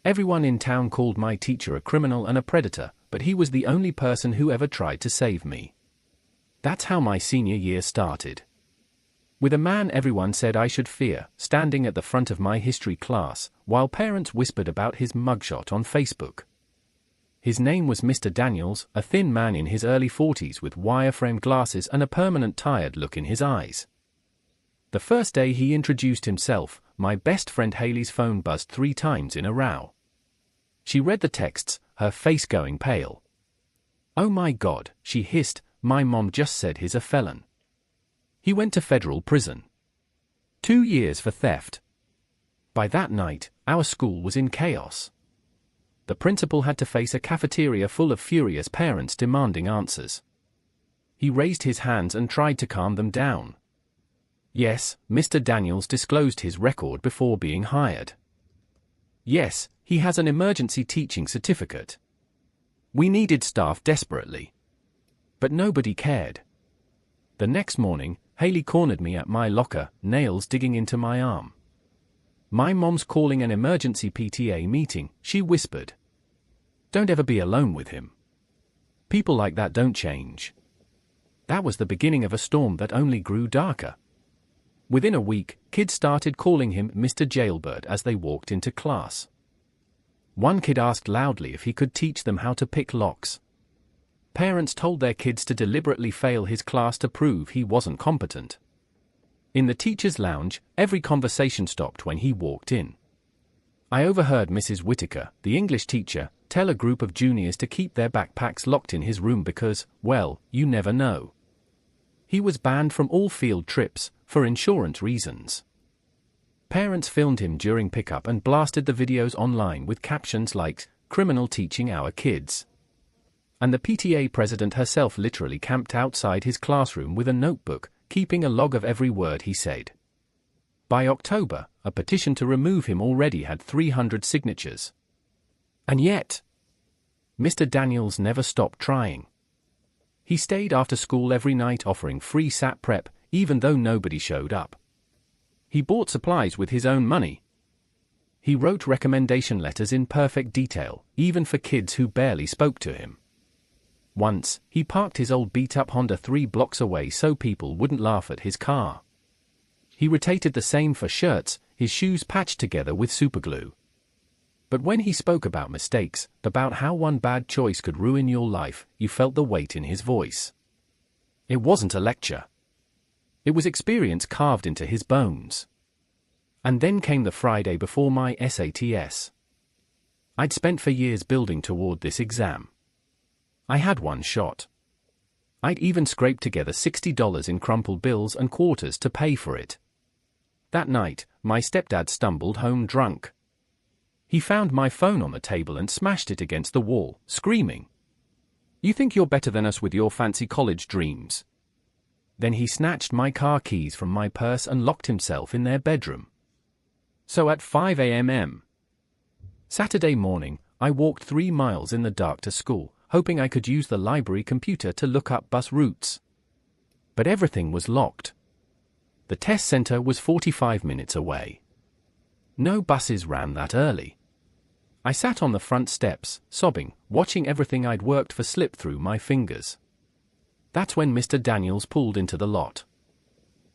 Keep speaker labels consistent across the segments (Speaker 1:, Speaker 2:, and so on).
Speaker 1: Everyone in town called my teacher a criminal and a predator, but he was the only person who ever tried to save me. That's how my senior year started. With a man everyone said I should fear, standing at the front of my history class, while parents whispered about his mugshot on Facebook. His name was Mr. Daniels, a thin man in his early 40s with wireframe glasses and a permanent tired look in his eyes. The first day he introduced himself, my best friend Haley's phone buzzed 3 times in a row. She read the texts, her face going pale. "Oh my God," she hissed, "my mom just said he's a felon. He went to federal prison. 2 years for theft." By that night, our school was in chaos. The principal had to face a cafeteria full of furious parents demanding answers. He raised his hands and tried to calm them down. Yes, Mr. Daniels disclosed his record before being hired. Yes, he has an emergency teaching certificate. We needed staff desperately. But nobody cared. The next morning, Haley cornered me at my locker, nails digging into my arm. "My mom's calling an emergency PTA meeting," she whispered. "Don't ever be alone with him. People like that don't change." That was the beginning of a storm that only grew darker. Within a week, kids started calling him Mr. Jailbird as they walked into class. One kid asked loudly if he could teach them how to pick locks. Parents told their kids to deliberately fail his class to prove he wasn't competent. In the teacher's lounge, every conversation stopped when he walked in. I overheard Mrs. Whitaker, the English teacher, tell a group of juniors to keep their backpacks locked in his room because, well, you never know. He was banned from all field trips, for insurance reasons. Parents filmed him during pickup and blasted the videos online with captions like, "Criminal teaching our kids." And the PTA president herself literally camped outside his classroom with a notebook, keeping a log of every word he said. By October, a petition to remove him already had 300 signatures. And yet, Mr. Daniels never stopped trying. He stayed after school every night offering free SAT prep, even though nobody showed up. He bought supplies with his own money. He wrote recommendation letters in perfect detail, even for kids who barely spoke to him. Once, he parked his old beat-up Honda 3 blocks away so people wouldn't laugh at his car. He rotated the same for shirts, his shoes patched together with superglue. But when he spoke about mistakes, about how one bad choice could ruin your life, you felt the weight in his voice. It wasn't a lecture. It was experience carved into his bones. And then came the Friday before my SATs. I'd spent for years building toward this exam. I had one shot. I'd even scraped together $60 in crumpled bills and quarters to pay for it. That night, my stepdad stumbled home drunk. He found my phone on the table and smashed it against the wall, screaming, "You think you're better than us with your fancy college dreams?" Then he snatched my car keys from my purse and locked himself in their bedroom. So at 5 a.m. Saturday morning, I walked 3 miles in the dark to school, hoping I could use the library computer to look up bus routes. But everything was locked. The test center was 45 minutes away. No buses ran that early. I sat on the front steps, sobbing, watching everything I'd worked for slip through my fingers. That's when Mr. Daniels pulled into the lot.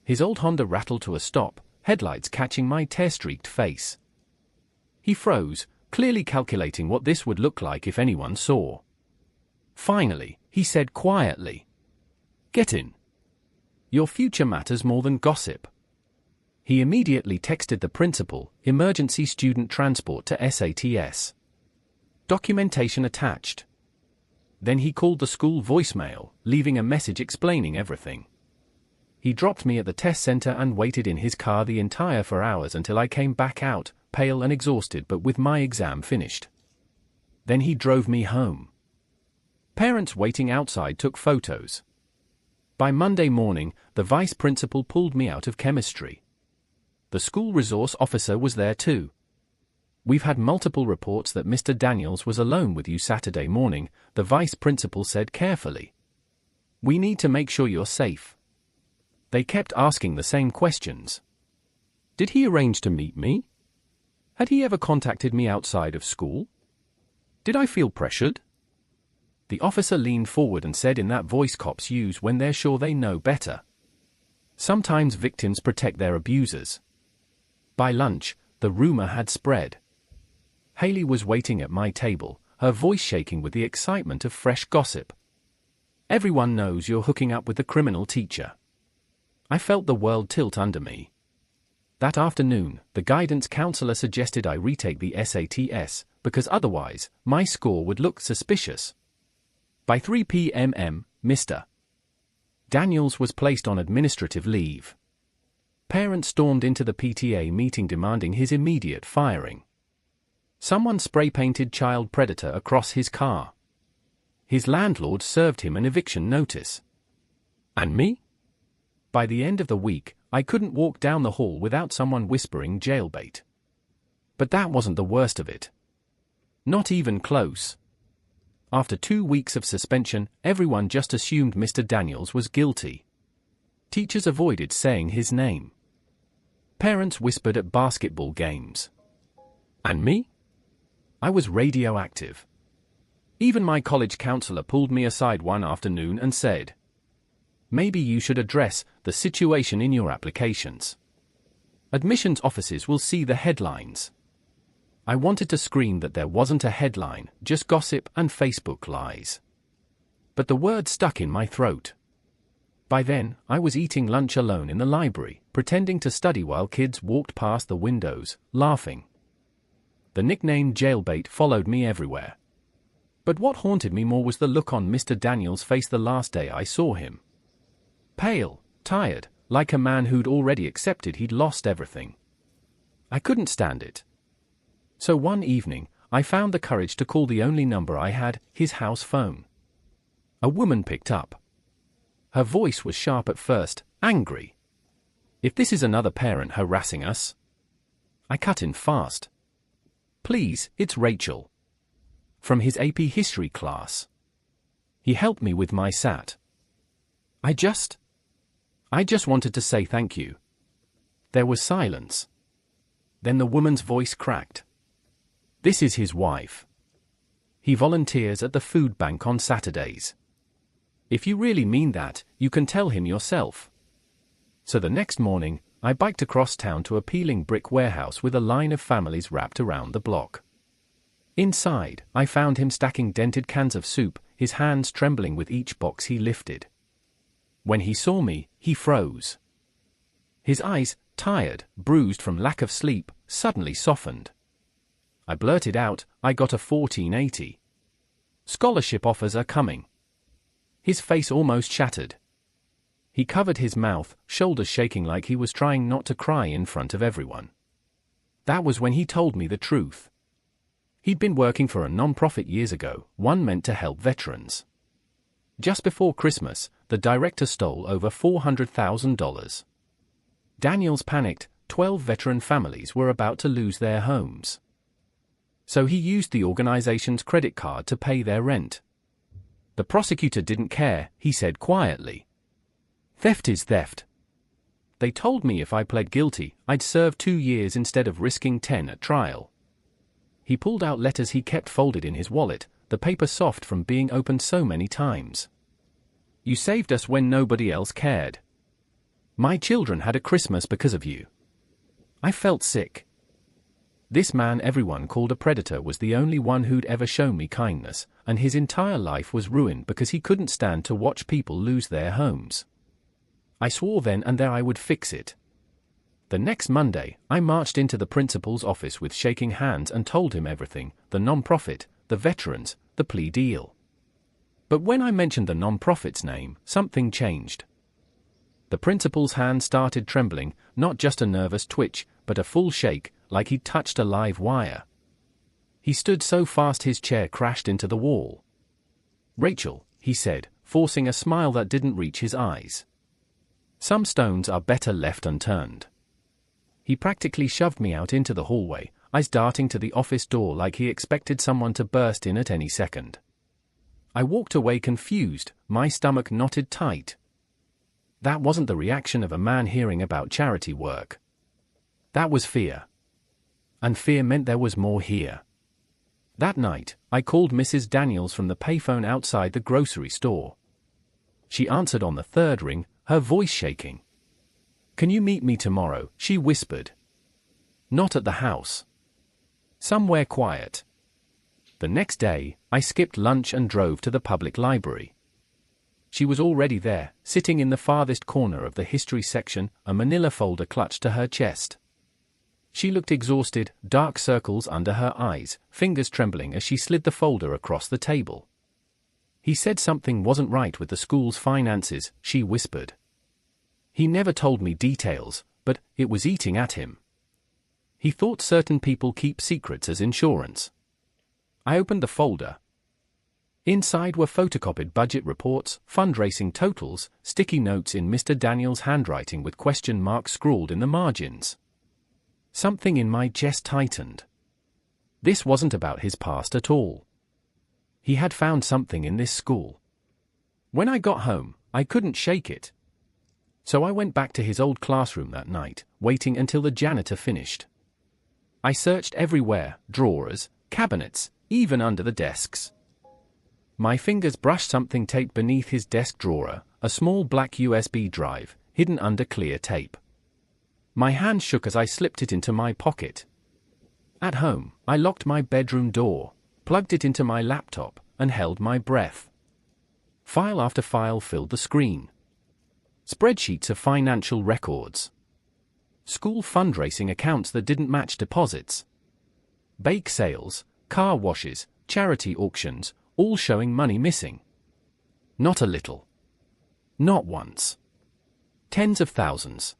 Speaker 1: His old Honda rattled to a stop, headlights catching my tear-streaked face. He froze, clearly calculating what this would look like if anyone saw. Finally, he said quietly, "Get in. Your future matters more than gossip." He immediately texted the principal, "Emergency student transport to SATs. Documentation attached." Then he called the school voicemail, leaving a message explaining everything. He dropped me at the test center and waited in his car the entire 4 hours until I came back out, pale and exhausted but with my exam finished. Then he drove me home. Parents waiting outside took photos. By Monday morning, the vice principal pulled me out of chemistry. The school resource officer was there too. "We've had multiple reports that Mr. Daniels was alone with you Saturday morning," the vice principal said carefully. "We need to make sure you're safe." They kept asking the same questions. "Did he arrange to meet me? Had he ever contacted me outside of school? Did I feel pressured? The officer leaned forward and said in that voice cops use when they're sure they know better. Sometimes victims protect their abusers. By lunch, the rumor had spread. Haley was waiting at my table, her voice shaking with the excitement of fresh gossip. Everyone knows you're hooking up with the criminal teacher. I felt the world tilt under me. That afternoon, the guidance counselor suggested I retake the SATs, because otherwise, my score would look suspicious. By 3 p.m., Mr. Daniels was placed on administrative leave. Parents stormed into the PTA meeting demanding his immediate firing. Someone spray-painted child predator across his car. His landlord served him an eviction notice. And me? By the end of the week, I couldn't walk down the hall without someone whispering jailbait. But that wasn't the worst of it. Not even close. After 2 weeks of suspension, everyone just assumed Mr. Daniels was guilty. Teachers avoided saying his name. Parents whispered at basketball games. And me? I was radioactive. Even my college counselor pulled me aside one afternoon and said, "Maybe you should address the situation in your applications. Admissions offices will see the headlines." I wanted to scream that there wasn't a headline, just gossip and Facebook lies. But the word stuck in my throat. By then, I was eating lunch alone in the library, pretending to study while kids walked past the windows, laughing. The nickname jailbait followed me everywhere. But what haunted me more was the look on Mr. Daniels' face the last day I saw him. Pale, tired, like a man who'd already accepted he'd lost everything. I couldn't stand it. So one evening, I found the courage to call the only number I had, his house phone. A woman picked up. Her voice was sharp at first, angry. "If this is another parent harassing us..." I cut in fast. "Please, it's Rachel. From his AP history class. He helped me with my SAT. I just wanted to say thank you." There was silence. Then the woman's voice cracked. "This is his wife. He volunteers at the food bank on Saturdays. If you really mean that, you can tell him yourself." So the next morning, I biked across town to a peeling brick warehouse with a line of families wrapped around the block. Inside, I found him stacking dented cans of soup, his hands trembling with each box he lifted. When he saw me, he froze. His eyes, tired, bruised from lack of sleep, suddenly softened. I blurted out, "I got a 1480. Scholarship offers are coming." His face almost shattered. He covered his mouth, shoulders shaking like he was trying not to cry in front of everyone. That was when he told me the truth. He'd been working for a non-profit years ago, one meant to help veterans. Just before Christmas, the director stole over $400,000. Daniels panicked, 12 veteran families were about to lose their homes. So he used the organization's credit card to pay their rent. The prosecutor didn't care, he said quietly. "Theft is theft." They told me if I pled guilty, I'd serve 2 years instead of risking 10 at trial. He pulled out letters he kept folded in his wallet, the paper soft from being opened so many times. "You saved us when nobody else cared. My children had a Christmas because of you." I felt sick. This man everyone called a predator was the only one who'd ever shown me kindness, and his entire life was ruined because he couldn't stand to watch people lose their homes. I swore then and there I would fix it. The next Monday, I marched into the principal's office with shaking hands and told him everything, the non-profit, the veterans, the plea deal. But when I mentioned the non-profit's name, something changed. The principal's hand started trembling, not just a nervous twitch, but a full shake, like he'd touched a live wire. He stood so fast his chair crashed into the wall. "Rachel," he said, forcing a smile that didn't reach his eyes. "Some stones are better left unturned." He practically shoved me out into the hallway, eyes darting to the office door like he expected someone to burst in at any second. I walked away confused, my stomach knotted tight. That wasn't the reaction of a man hearing about charity work. That was fear. And fear meant there was more here. That night, I called Mrs. Daniels from the payphone outside the grocery store. She answered on the third ring, her voice shaking. "Can you meet me tomorrow?" she whispered. "Not at the house. Somewhere quiet." The next day, I skipped lunch and drove to the public library. She was already there, sitting in the farthest corner of the history section, a manila folder clutched to her chest. She looked exhausted, dark circles under her eyes, fingers trembling as she slid the folder across the table. "He said something wasn't right with the school's finances," she whispered. "He never told me details, but it was eating at him. He thought certain people keep secrets as insurance." I opened the folder. Inside were photocopied budget reports, fundraising totals, sticky notes in Mr. Daniels' handwriting with question marks scrawled in the margins. Something in my chest tightened. This wasn't about his past at all. He had found something in this school. When I got home, I couldn't shake it. So I went back to his old classroom that night, waiting until the janitor finished. I searched everywhere, drawers, cabinets, even under the desks. My fingers brushed something taped beneath his desk drawer, a small black USB drive, hidden under clear tape. My hand shook as I slipped it into my pocket. At home, I locked my bedroom door, plugged it into my laptop, and held my breath. File after file filled the screen. Spreadsheets of financial records. School fundraising accounts that didn't match deposits. Bake sales, car washes, charity auctions, all showing money missing. Not a little. Not once. Tens of thousands.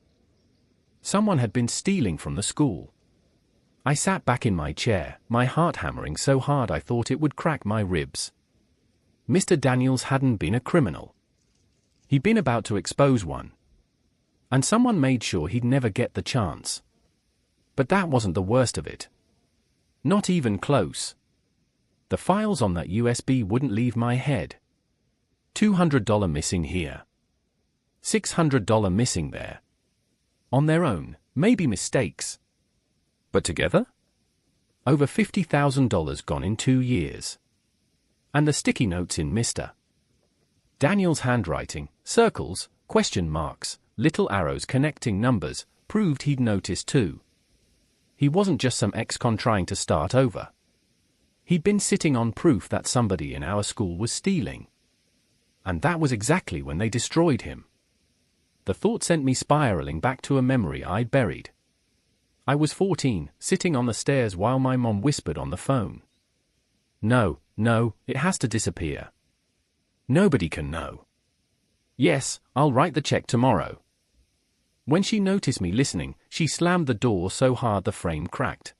Speaker 1: Someone had been stealing from the school. I sat back in my chair, my heart hammering so hard I thought it would crack my ribs. Mr. Daniels hadn't been a criminal. He'd been about to expose one. And someone made sure he'd never get the chance. But that wasn't the worst of it. Not even close. The files on that USB wouldn't leave my head. $200 missing here. $600 missing there. On their own, maybe mistakes. But together? Over $50,000 gone in 2 years. And the sticky notes in Mr. Daniels' handwriting, circles, question marks, little arrows connecting numbers, proved he'd noticed too. He wasn't just some ex-con trying to start over. He'd been sitting on proof that somebody in our school was stealing. And that was exactly when they destroyed him. The thought sent me spiraling back to a memory I'd buried. I was 14, sitting on the stairs while my mom whispered on the phone. "No, it has to disappear. Nobody can know. Yes, I'll write the check tomorrow." When she noticed me listening, she slammed the door so hard the frame cracked.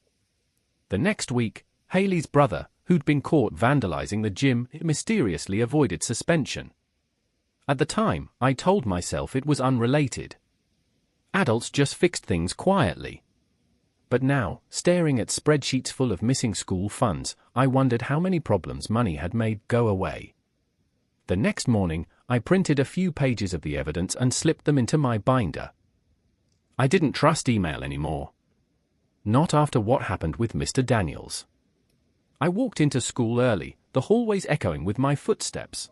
Speaker 1: The next week, Haley's brother, who'd been caught vandalizing the gym, mysteriously avoided suspension. At the time, I told myself it was unrelated. Adults just fixed things quietly. But now, staring at spreadsheets full of missing school funds, I wondered how many problems money had made go away. The next morning, I printed a few pages of the evidence and slipped them into my binder. I didn't trust email anymore. Not after what happened with Mr. Daniels. I walked into school early, the hallways echoing with my footsteps.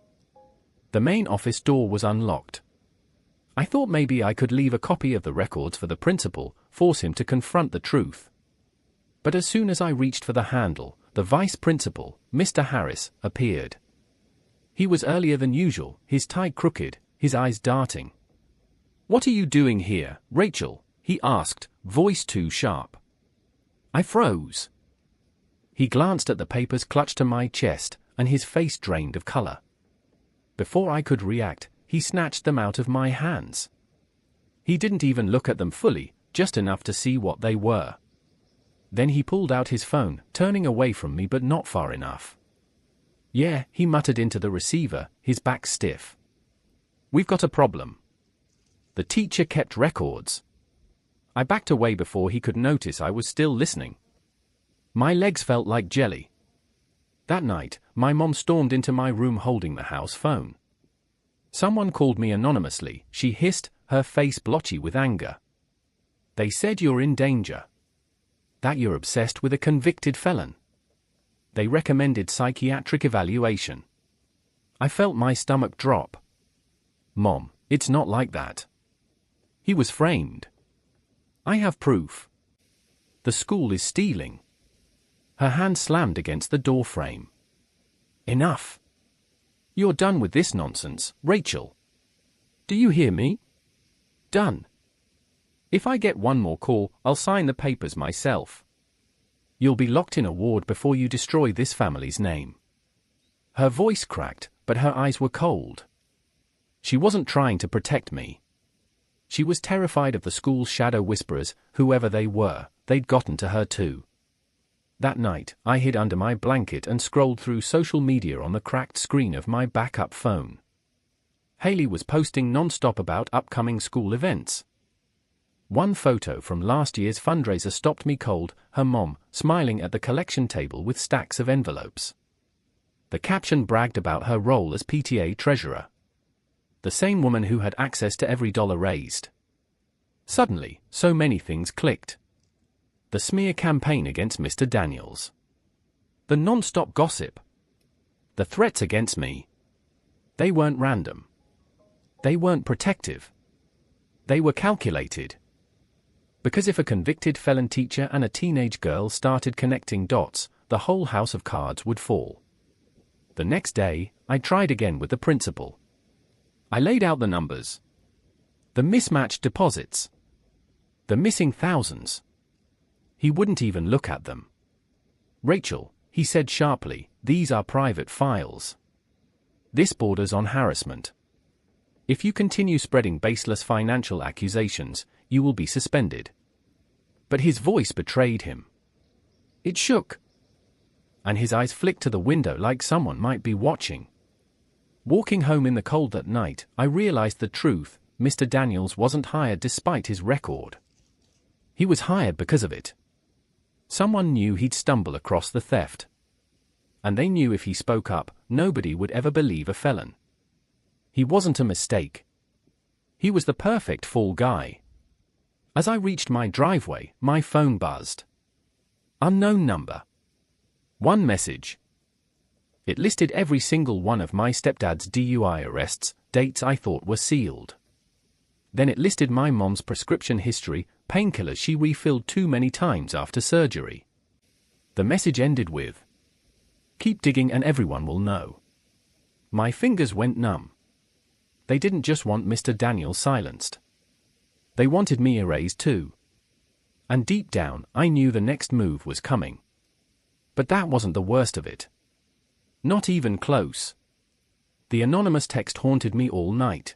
Speaker 1: The main office door was unlocked. I thought maybe I could leave a copy of the records for the principal, force him to confront the truth. But as soon as I reached for the handle, the vice principal, Mr. Harris, appeared. He was earlier than usual, his tie crooked, his eyes darting. "What are you doing here, Rachel?" he asked, voice too sharp. I froze. He glanced at the papers clutched to my chest, and his face drained of color. Before I could react, he snatched them out of my hands. He didn't even look at them fully, just enough to see what they were. Then he pulled out his phone, turning away from me but not far enough. "Yeah," he muttered into the receiver, his back stiff. "We've got a problem. The teacher kept records." I backed away before he could notice I was still listening. My legs felt like jelly. That night, my mom stormed into my room holding the house phone. "Someone called me anonymously," she hissed, her face blotchy with anger. "They said you're in danger." That you're obsessed with a convicted felon. They recommended psychiatric evaluation. I felt my stomach drop. Mom, it's not like that. He was framed. I have proof. The school is stealing. Her hand slammed against the door frame. Enough. You're done with this nonsense, Rachel. Do you hear me? Done. If I get one more call, I'll sign the papers myself. You'll be locked in a ward before you destroy this family's name. Her voice cracked, but her eyes were cold. She wasn't trying to protect me. She was terrified of the school's shadow whisperers, whoever they were. They'd gotten to her too. That night, I hid under my blanket and scrolled through social media on the cracked screen of my backup phone. Haley was posting non-stop about upcoming school events. One photo from last year's fundraiser stopped me cold, her mom, smiling at the collection table with stacks of envelopes. The caption bragged about her role as PTA treasurer. The same woman who had access to every dollar raised. Suddenly, so many things clicked. The smear campaign against Mr. Daniels. The non-stop gossip. The threats against me. They weren't random. They weren't protective. They were calculated. Because if a convicted felon teacher and a teenage girl started connecting dots, the whole house of cards would fall. The next day, I tried again with the principal. I laid out the numbers. The mismatched deposits. The missing thousands. He wouldn't even look at them. Rachel, he said sharply, these are private files. This borders on harassment. If you continue spreading baseless financial accusations, you will be suspended. But his voice betrayed him. It shook. And his eyes flicked to the window like someone might be watching. Walking home in the cold that night, I realized the truth. Mr. Daniels wasn't hired despite his record. He was hired because of it. Someone knew he'd stumble across the theft. And they knew if he spoke up, nobody would ever believe a felon. He wasn't a mistake. He was the perfect fall guy. As I reached my driveway, my phone buzzed. Unknown number. One message. It listed every single one of my stepdad's DUI arrests, dates I thought were sealed. Then it listed my mom's prescription history, painkillers she refilled too many times after surgery. The message ended with, "Keep digging and everyone will know." My fingers went numb. They didn't just want Mr. Daniels silenced. They wanted me erased too. And deep down, I knew the next move was coming. But that wasn't the worst of it. Not even close. The anonymous text haunted me all night.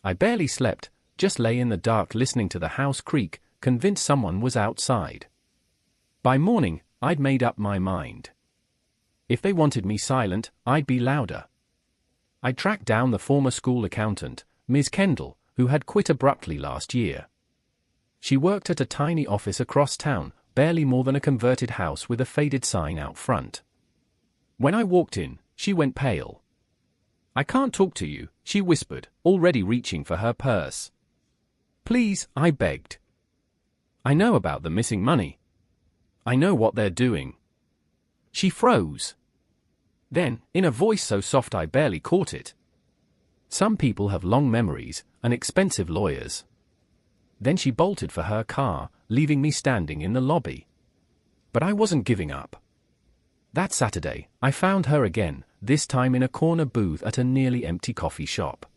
Speaker 1: I barely slept, just lay in the dark listening to the house creak, convinced someone was outside. By morning, I'd made up my mind. If they wanted me silent, I'd be louder. I tracked down the former school accountant, Ms. Kendall, who had quit abruptly last year. She worked at a tiny office across town, barely more than a converted house with a faded sign out front. When I walked in, she went pale. "I can't talk to you," she whispered, already reaching for her purse. "Please," I begged. "I know about the missing money. I know what they're doing." She froze. Then, in a voice so soft I barely caught it, "Some people have long memories and expensive lawyers." Then she bolted for her car, leaving me standing in the lobby. But I wasn't giving up. That Saturday, I found her again, this time in a corner booth at a nearly empty coffee shop.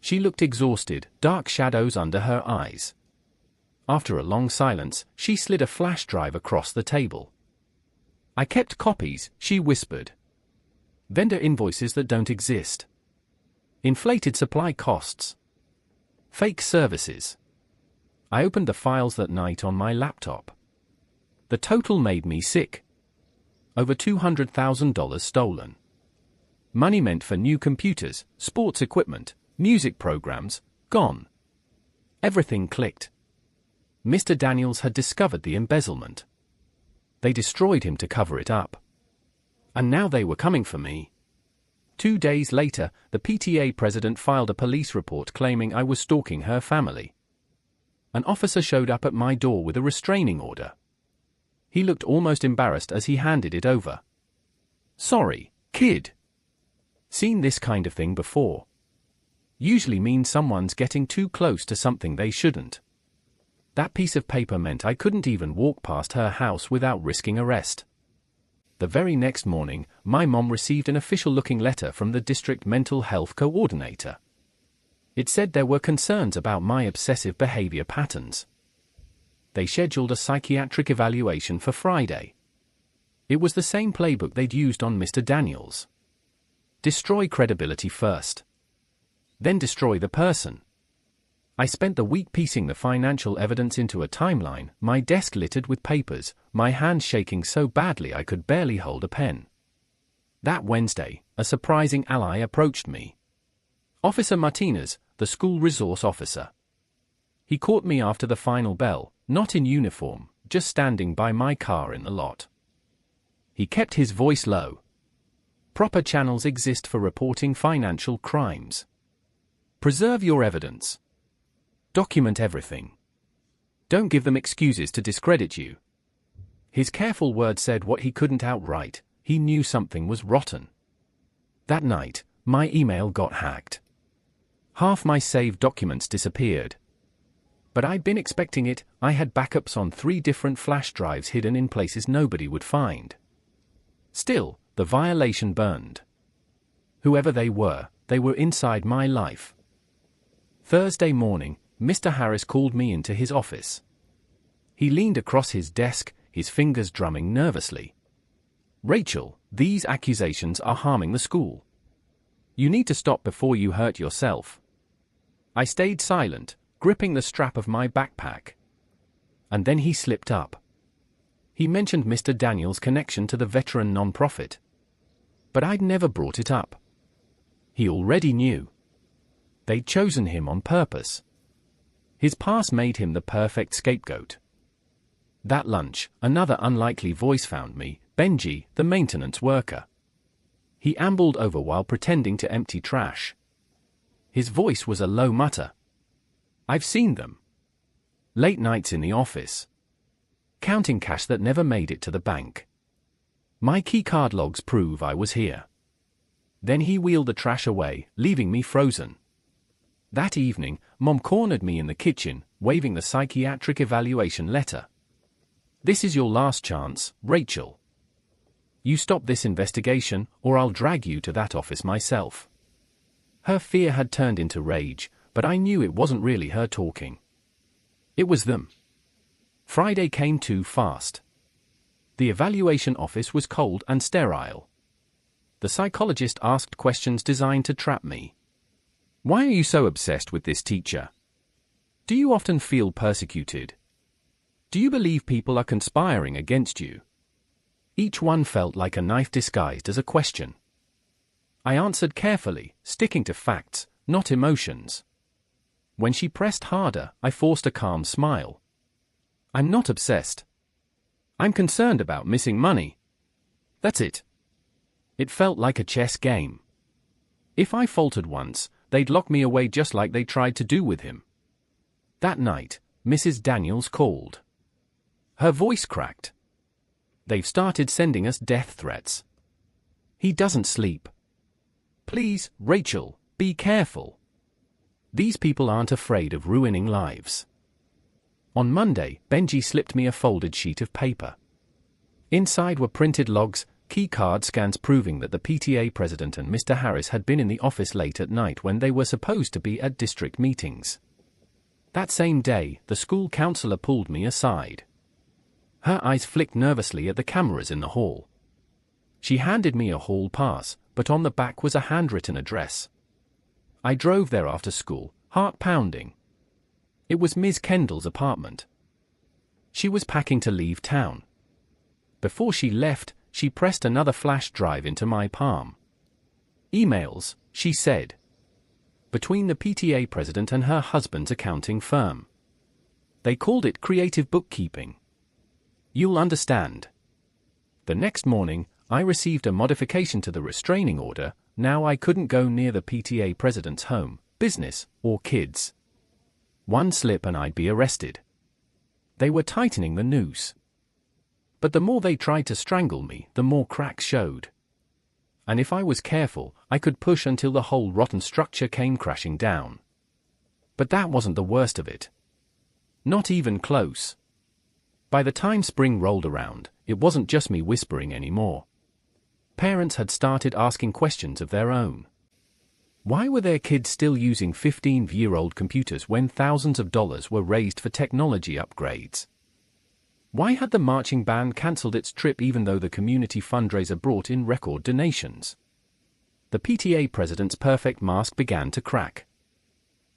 Speaker 1: She looked exhausted, dark shadows under her eyes. After a long silence, she slid a flash drive across the table. "I kept copies," she whispered. "Vendor invoices that don't exist. Inflated supply costs. Fake services." I opened the files that night on my laptop. The total made me sick. Over $200,000 stolen. Money meant for new computers, sports equipment, music programs, gone. Everything clicked. Mr. Daniels had discovered the embezzlement. They destroyed him to cover it up. And now they were coming for me. 2 days later, the PTA president filed a police report claiming I was stalking her family. An officer showed up at my door with a restraining order. He looked almost embarrassed as he handed it over. "Sorry, kid. Seen this kind of thing before. Usually means someone's getting too close to something they shouldn't." That piece of paper meant I couldn't even walk past her house without risking arrest. The very next morning, my mom received an official-looking letter from the district mental health coordinator. It said there were concerns about my obsessive behavior patterns. They scheduled a psychiatric evaluation for Friday. It was the same playbook they'd used on Mr. Daniels. Destroy credibility first. Then destroy the person. I spent the week piecing the financial evidence into a timeline, my desk littered with papers, my hands shaking so badly I could barely hold a pen. That Wednesday, a surprising ally approached me. Officer Martinez, the school resource officer. He caught me after the final bell, not in uniform, just standing by my car in the lot. He kept his voice low. "Proper channels exist for reporting financial crimes. Preserve your evidence. Document everything. Don't give them excuses to discredit you." His careful words said what he couldn't outright. He knew something was rotten. That night, my email got hacked. Half my saved documents disappeared. But I'd been expecting it. I had backups on 3 different flash drives hidden in places nobody would find. Still, the violation burned. Whoever they were inside my life. Thursday morning, Mr. Harris called me into his office. He leaned across his desk, his fingers drumming nervously. "Rachel, these accusations are harming the school. You need to stop before you hurt yourself." I stayed silent, gripping the strap of my backpack. And then he slipped up. He mentioned Mr. Daniels' connection to the veteran nonprofit. But I'd never brought it up. He already knew. They'd chosen him on purpose. His past made him the perfect scapegoat. That lunch, another unlikely voice found me, Benji, the maintenance worker. He ambled over while pretending to empty trash. His voice was a low mutter. "I've seen them. Late nights in the office. Counting cash that never made it to the bank. My keycard logs prove I was here." Then he wheeled the trash away, leaving me frozen. That evening, Mom cornered me in the kitchen, waving the psychiatric evaluation letter. "This is your last chance, Rachel. You stop this investigation, or I'll drag you to that office myself." Her fear had turned into rage, but I knew it wasn't really her talking. It was them. Friday came too fast. The evaluation office was cold and sterile. The psychologist asked questions designed to trap me. "Why are you so obsessed with this teacher? Do you often feel persecuted? Do you believe people are conspiring against you?" Each one felt like a knife disguised as a question. I answered carefully, sticking to facts, not emotions. When she pressed harder, I forced a calm smile. "I'm not obsessed. I'm concerned about missing money. That's it." It felt like a chess game. If I faltered once, they'd lock me away just like they tried to do with him. That night, Mrs. Daniels called. Her voice cracked. "They've started sending us death threats. He doesn't sleep. Please, Rachel, be careful. These people aren't afraid of ruining lives." On Monday, Benji slipped me a folded sheet of paper. Inside were printed logs, key card scans proving that the PTA president and Mr. Harris had been in the office late at night when they were supposed to be at district meetings. That same day, the school counselor pulled me aside. Her eyes flicked nervously at the cameras in the hall. She handed me a hall pass, but on the back was a handwritten address. I drove there after school, heart pounding. It was Ms. Kendall's apartment. She was packing to leave town. Before she left, she pressed another flash drive into my palm. "Emails," she said. "Between the PTA president and her husband's accounting firm. They called it creative bookkeeping. You'll understand." The next morning, I received a modification to the restraining order. Now I couldn't go near the PTA president's home, business, or kids. One slip and I'd be arrested. They were tightening the noose. But the more they tried to strangle me, the more cracks showed. And if I was careful, I could push until the whole rotten structure came crashing down. But that wasn't the worst of it. Not even close. By the time spring rolled around, it wasn't just me whispering anymore. Parents had started asking questions of their own. Why were their kids still using 15-year-old computers when thousands of dollars were raised for technology upgrades? Why had the marching band cancelled its trip even though the community fundraiser brought in record donations? The PTA president's perfect mask began to crack.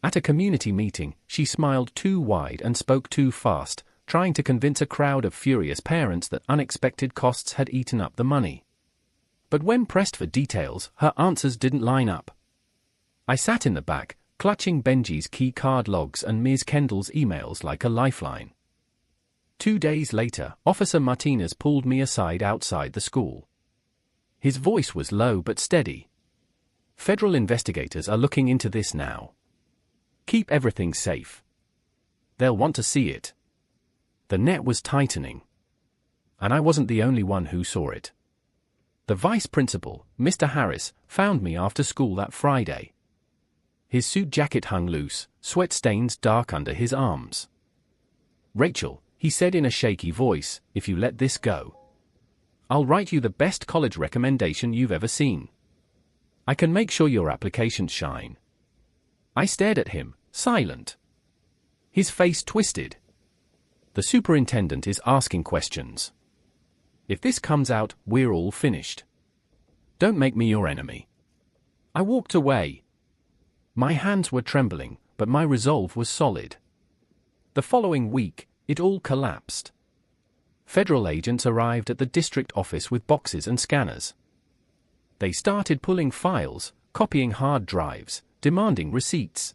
Speaker 1: At a community meeting, she smiled too wide and spoke too fast, trying to convince a crowd of furious parents that unexpected costs had eaten up the money. But when pressed for details, her answers didn't line up. I sat in the back, clutching Benji's key card logs and Ms. Kendall's emails like a lifeline. 2 days later, Officer Martinez pulled me aside outside the school. His voice was low but steady. Federal investigators are looking into this now. Keep everything safe. They'll want to see it. The net was tightening. And I wasn't the only one who saw it. The vice principal, Mr. Harris, found me after school that Friday. His suit jacket hung loose, sweat stains dark under his arms. "Rachel," he said in a shaky voice, "if you let this go, I'll write you the best college recommendation you've ever seen. I can make sure your applications shine." I stared at him, silent. His face twisted. "The superintendent is asking questions. If this comes out, we're all finished. Don't make me your enemy." I walked away. My hands were trembling, but my resolve was solid. The following week, it all collapsed. Federal agents arrived at the district office with boxes and scanners. They started pulling files, copying hard drives, demanding receipts.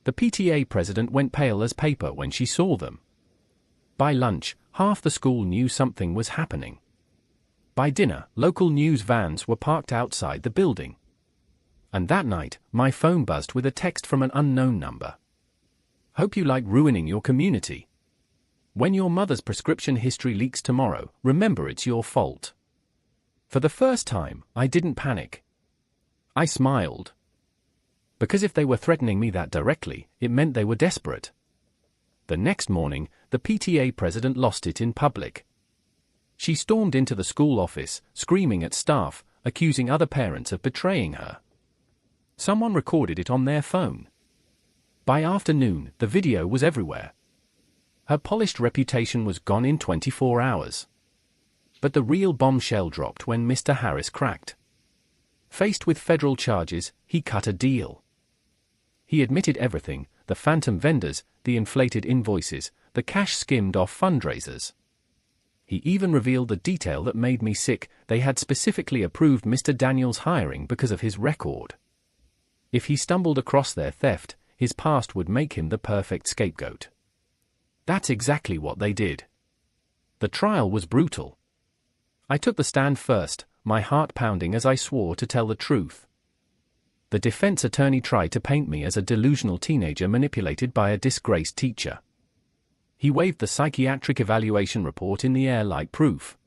Speaker 1: The PTA president went pale as paper when she saw them. By lunch, half the school knew something was happening. By dinner, local news vans were parked outside the building. And that night, my phone buzzed with a text from an unknown number. "Hope you like ruining your community. When your mother's prescription history leaks tomorrow, remember it's your fault." For the first time, I didn't panic. I smiled. Because if they were threatening me that directly, it meant they were desperate. The next morning, the PTA president lost it in public. She stormed into the school office, screaming at staff, accusing other parents of betraying her. Someone recorded it on their phone. By afternoon, the video was everywhere. Her polished reputation was gone in 24 hours. But the real bombshell dropped when Mr. Harris cracked. Faced with federal charges, he cut a deal. He admitted everything: the phantom vendors, the inflated invoices, the cash skimmed off fundraisers. He even revealed the detail that made me sick: they had specifically approved Mr. Daniels' hiring because of his record. If he stumbled across their theft, his past would make him the perfect scapegoat. That's exactly what they did. The trial was brutal. I took the stand first, my heart pounding as I swore to tell the truth. The defense attorney tried to paint me as a delusional teenager manipulated by a disgraced teacher. He waved the psychiatric evaluation report in the air like proof.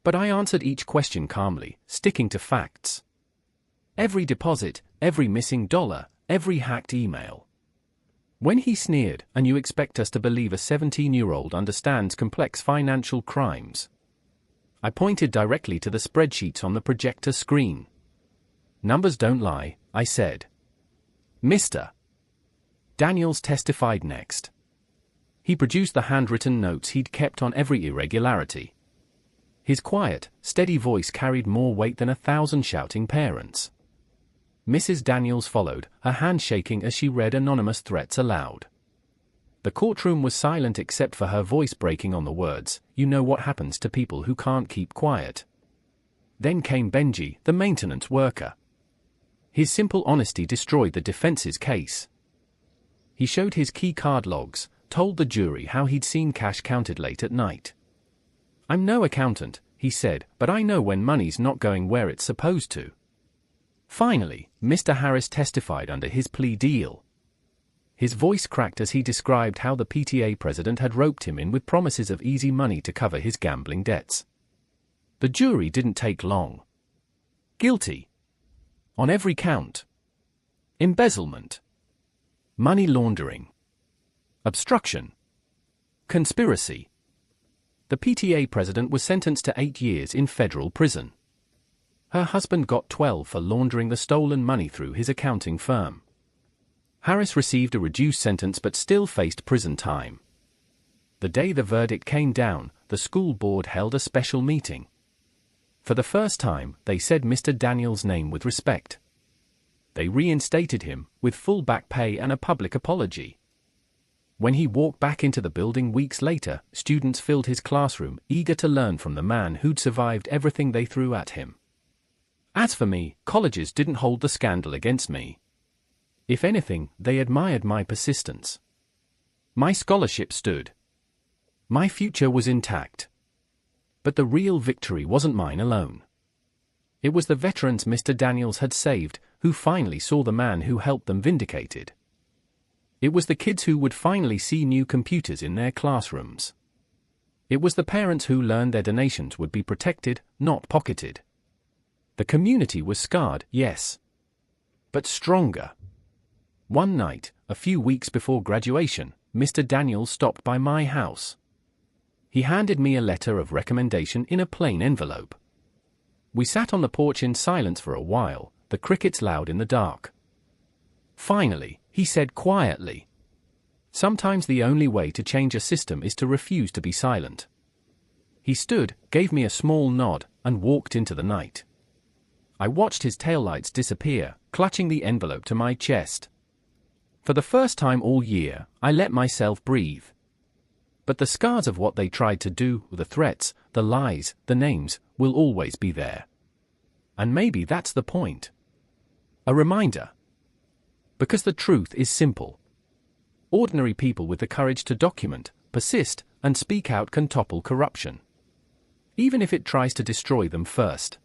Speaker 1: But I answered each question calmly, sticking to facts. Every deposit, every missing dollar, every hacked email. When he sneered, "And you expect us to believe a 17-year-old understands complex financial crimes?" I pointed directly to the spreadsheets on the projector screen. "Numbers don't lie," I said. Mr. Daniels testified next. He produced the handwritten notes he'd kept on every irregularity. His quiet, steady voice carried more weight than 1,000 shouting parents. Mrs. Daniels followed, her hand shaking as she read anonymous threats aloud. The courtroom was silent except for her voice breaking on the words, "You know what happens to people who can't keep quiet." Then came Benji, the maintenance worker. His simple honesty destroyed the defense's case. He showed his key card logs, told the jury how he'd seen cash counted late at night. "I'm no accountant," he said, "but I know when money's not going where it's supposed to." Finally, Mr. Harris testified under his plea deal. His voice cracked as he described how the PTA president had roped him in with promises of easy money to cover his gambling debts. The jury didn't take long. Guilty. On every count. Embezzlement. Money laundering. Obstruction. Conspiracy. The PTA president was sentenced to 8 years in federal prison. Her husband got 12 for laundering the stolen money through his accounting firm. Harris received a reduced sentence but still faced prison time. The day the verdict came down, the school board held a special meeting. For the first time, they said Mr. Daniels' name with respect. They reinstated him, with full back pay and a public apology. When he walked back into the building weeks later, students filled his classroom, eager to learn from the man who'd survived everything they threw at him. As for me, colleges didn't hold the scandal against me. If anything, they admired my persistence. My scholarship stood. My future was intact. But the real victory wasn't mine alone. It was the veterans Mr. Daniels had saved, who finally saw the man who helped them vindicated. It was the kids who would finally see new computers in their classrooms. It was the parents who learned their donations would be protected, not pocketed. The community was scarred, yes, but stronger. One night, a few weeks before graduation, Mr. Daniels stopped by my house. He handed me a letter of recommendation in a plain envelope. We sat on the porch in silence for a while, the crickets loud in the dark. Finally, he said quietly, "Sometimes the only way to change a system is to refuse to be silent." He stood, gave me a small nod, and walked into the night. I watched his taillights disappear, clutching the envelope to my chest. For the first time all year, I let myself breathe. But the scars of what they tried to do, the threats, the lies, the names, will always be there. And maybe that's the point. A reminder. Because the truth is simple. Ordinary people with the courage to document, persist, and speak out can topple corruption. Even if it tries to destroy them first.